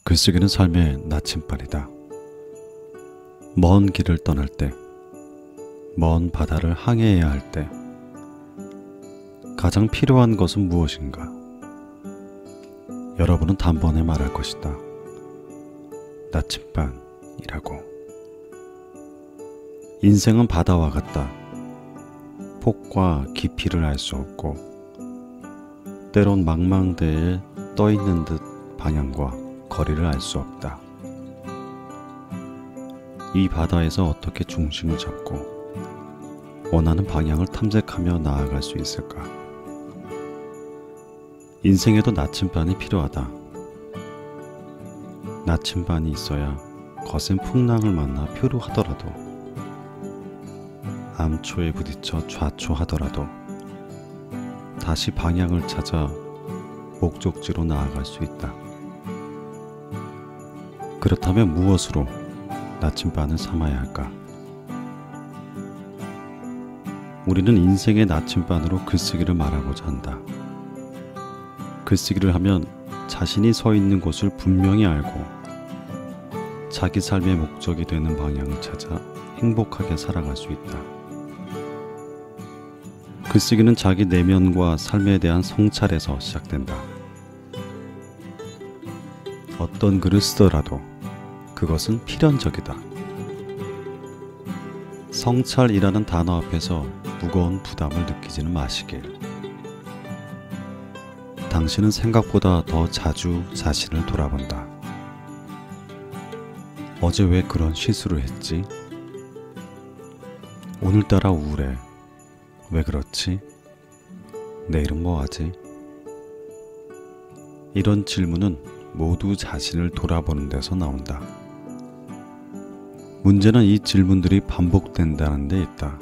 글쓰기는 삶의 나침반이다. 먼 길을 떠날 때, 먼 바다를 항해해야 할 때, 가장 필요한 것은 무엇인가? 여러분은 단번에 말할 것이다. 나침반이라고. 인생은 바다와 같다. 폭과 깊이를 알 수 없고, 때론 망망대해에 떠있는 듯 방향과 거리를 알 수 없다. 이 바다에서 어떻게 중심을 잡고 원하는 방향을 탐색하며 나아갈 수 있을까? 인생에도 나침반이 필요하다. 나침반이 있어야 거센 풍랑을 만나 표류하더라도, 암초에 부딪혀 좌초하더라도 다시 방향을 찾아 목적지로 나아갈 수 있다. 그렇다면 무엇으로 나침반을 삼아야 할까? 우리는 인생의 나침반으로 글쓰기를 말하고자 한다. 글쓰기를 하면 자신이 서 있는 곳을 분명히 알고 자기 삶의 목적이 되는 방향을 찾아 행복하게 살아갈 수 있다. 글쓰기는 자기 내면과 삶에 대한 성찰에서 시작된다. 어떤 글을 쓰더라도 그것은 필연적이다. 성찰이라는 단어 앞에서 무거운 부담을 느끼지는 마시길. 당신은 생각보다 더 자주 자신을 돌아본다. 어제 왜 그런 실수를 했지? 오늘따라 우울해. 왜 그렇지? 내일은 뭐 하지? 이런 질문은 모두 자신을 돌아보는 데서 나온다. 문제는 이 질문들이 반복된다는 데 있다.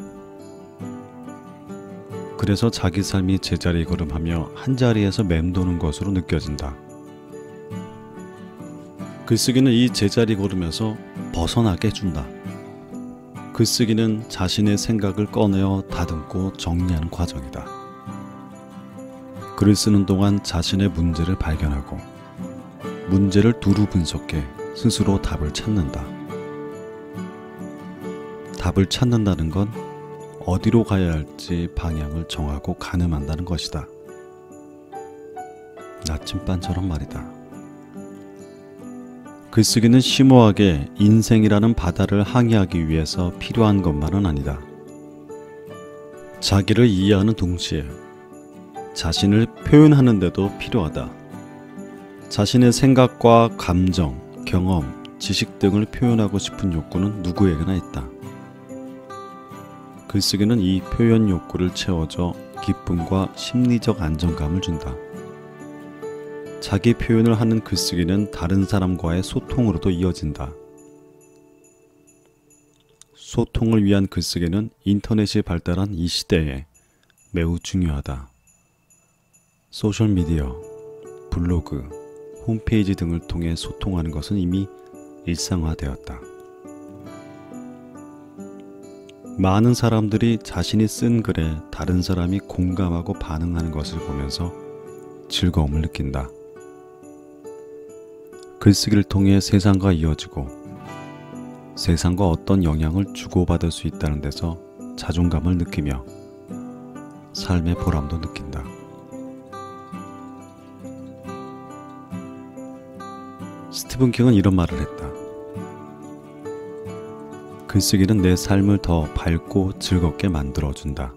그래서 자기 삶이 제자리 걸음하며 한자리에서 맴도는 것으로 느껴진다. 글쓰기는 이 제자리 걸음에서 벗어나게 해준다. 글쓰기는 자신의 생각을 꺼내어 다듬고 정리하는 과정이다. 글을 쓰는 동안 자신의 문제를 발견하고 문제를 두루 분석해 스스로 답을 찾는다. 답을 찾는다는 건 어디로 가야 할지 방향을 정하고 가늠한다는 것이다. 나침반처럼 말이다. 글쓰기는 심오하게 인생이라는 바다를 항해하기 위해서 필요한 것만은 아니다. 자기를 이해하는 동시에 자신을 표현하는 데도 필요하다. 자신의 생각과 감정, 경험, 지식 등을 표현하고 싶은 욕구는 누구에게나 있다. 글쓰기는 이 표현 욕구를 채워줘 기쁨과 심리적 안정감을 준다. 자기 표현을 하는 글쓰기는 다른 사람과의 소통으로도 이어진다. 소통을 위한 글쓰기는 인터넷이 발달한 이 시대에 매우 중요하다. 소셜미디어, 블로그, 홈페이지 등을 통해 소통하는 것은 이미 일상화되었다. 많은 사람들이 자신이 쓴 글에 다른 사람이 공감하고 반응하는 것을 보면서 즐거움을 느낀다. 글쓰기를 통해 세상과 이어지고 세상과 어떤 영향을 주고받을 수 있다는 데서 자존감을 느끼며 삶의 보람도 느낀다. 스티븐 킹은 이런 말을 했다. 글쓰기는 내 삶을 더 밝고 즐겁게 만들어준다.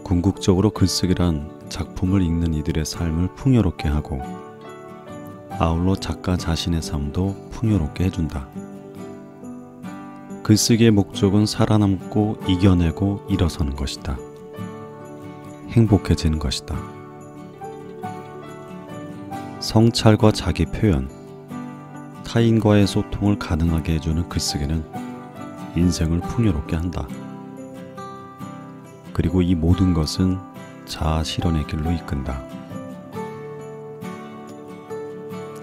궁극적으로 글쓰기란 작품을 읽는 이들의 삶을 풍요롭게 하고 아울러 작가 자신의 삶도 풍요롭게 해준다. 글쓰기의 목적은 살아남고 이겨내고 일어서는 것이다. 행복해지는 것이다. 성찰과 자기 표현, 타인과의 소통을 가능하게 해주는 글쓰기는 인생을 풍요롭게 한다. 그리고 이 모든 것은 자아 실현의 길로 이끈다.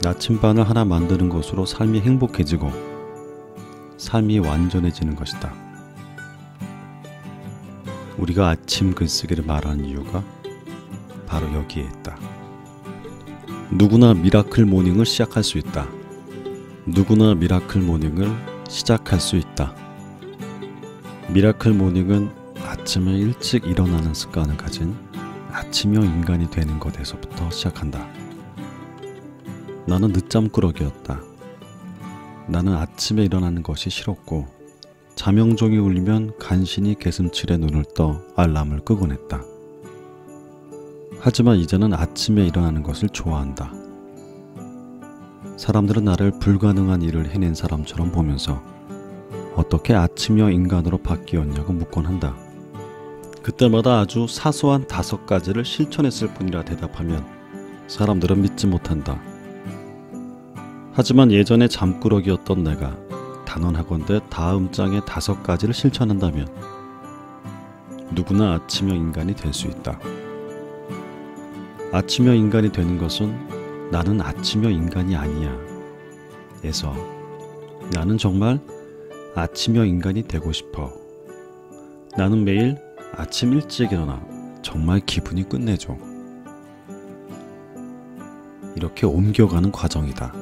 나침반을 하나 만드는 것으로 삶이 행복해지고 삶이 완전해지는 것이다. 우리가 아침 글쓰기를 말하는 이유가 바로 여기에 있다. 누구나 미라클 모닝을 시작할 수 있다. 누구나 미라클 모닝을 시작할 수 있다. 미라클 모닝은 아침에 일찍 일어나는 습관을 가진 아침형 인간이 되는 것에서부터 시작한다. 나는 늦잠꾸러기였다. 나는 아침에 일어나는 것이 싫었고 자명종이 울리면 간신히 개슴칠에 눈을 떠 알람을 끄곤 했다. 하지만 이제는 아침에 일어나는 것을 좋아한다. 사람들은 나를 불가능한 일을 해낸 사람처럼 보면서 어떻게 아침형 인간으로 바뀌었냐고 묻곤 한다. 그때마다 아주 사소한 5가지를 실천했을 뿐이라 대답하면 사람들은 믿지 못한다. 하지만 예전에 잠꾸러기였던 내가 단언하건대 다음 장의 5가지를 실천한다면 누구나 아침형 인간이 될 수 있다. 아침형 인간이 되는 것은 나는 아침형 인간이 아니야 에서 나는 정말 아침형 인간이 되고 싶어. 나는 매일 아침 일찍 일어나 정말 기분이 끝내줘. 이렇게 옮겨가는 과정이다.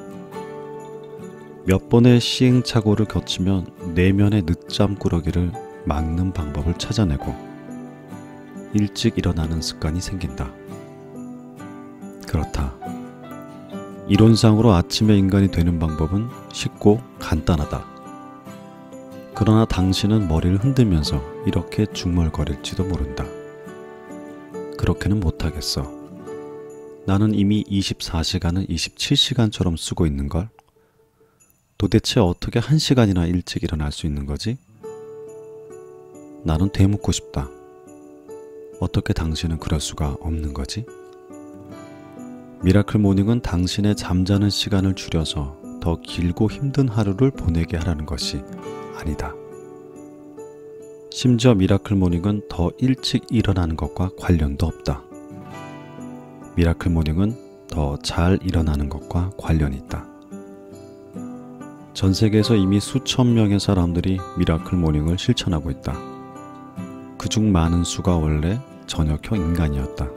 몇 번의 시행착오를 거치면 내면의 늦잠꾸러기를 막는 방법을 찾아내고 일찍 일어나는 습관이 생긴다. 그렇다. 이론상으로 아침에 인간이 되는 방법은 쉽고 간단하다. 그러나 당신은 머리를 흔들면서 이렇게 중얼거릴지도 모른다. 그렇게는 못하겠어. 나는 이미 24시간을 27시간처럼 쓰고 있는걸? 도대체 어떻게 1시간이나 일찍 일어날 수 있는 거지? 나는 되묻고 싶다. 어떻게 당신은 그럴 수가 없는 거지? 미라클 모닝은 당신의 잠자는 시간을 줄여서 더 길고 힘든 하루를 보내게 하라는 것이 아니다. 심지어 미라클 모닝은 더 일찍 일어나는 것과 관련도 없다. 미라클 모닝은 더 잘 일어나는 것과 관련이 있다. 전 세계에서 이미 수천 명의 사람들이 미라클 모닝을 실천하고 있다. 그중 많은 수가 원래 저녁형 인간이었다.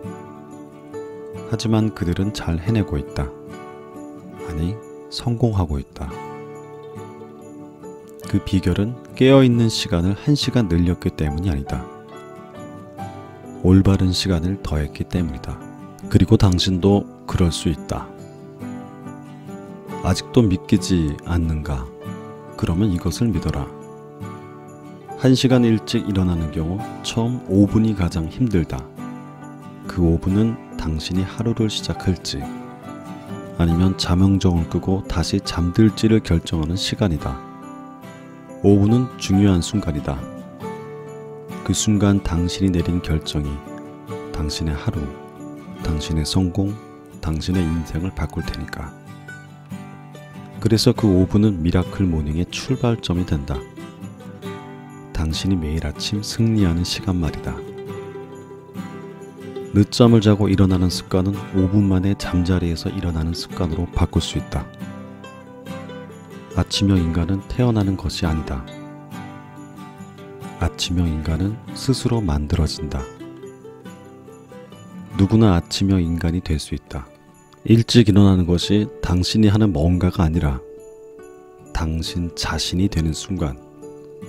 하지만 그들은 잘 해내고 있다. 아니, 성공하고 있다. 그 비결은 깨어있는 시간을 1시간 늘렸기 때문이 아니다. 올바른 시간을 더했기 때문이다. 그리고 당신도 그럴 수 있다. 아직도 믿기지 않는가? 그러면 이것을 믿어라. 1시간 일찍 일어나는 경우 처음 5분이 가장 힘들다. 그 5분은 당신이 하루를 시작할지 아니면 자명종을 끄고 다시 잠들지를 결정하는 시간이다. 5분은 중요한 순간이다. 그 순간 당신이 내린 결정이 당신의 하루, 당신의 성공, 당신의 인생을 바꿀 테니까. 그래서 그 5분은 미라클 모닝의 출발점이 된다. 당신이 매일 아침 승리하는 시간 말이다. 늦잠을 자고 일어나는 습관은 5분 만에 잠자리에서 일어나는 습관으로 바꿀 수 있다. 아침형 인간은 태어나는 것이 아니다. 아침형 인간은 스스로 만들어진다. 누구나 아침형 인간이 될 수 있다. 일찍 일어나는 것이 당신이 하는 뭔가가 아니라 당신 자신이 되는 순간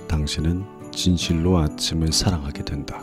당신은 진실로 아침을 사랑하게 된다.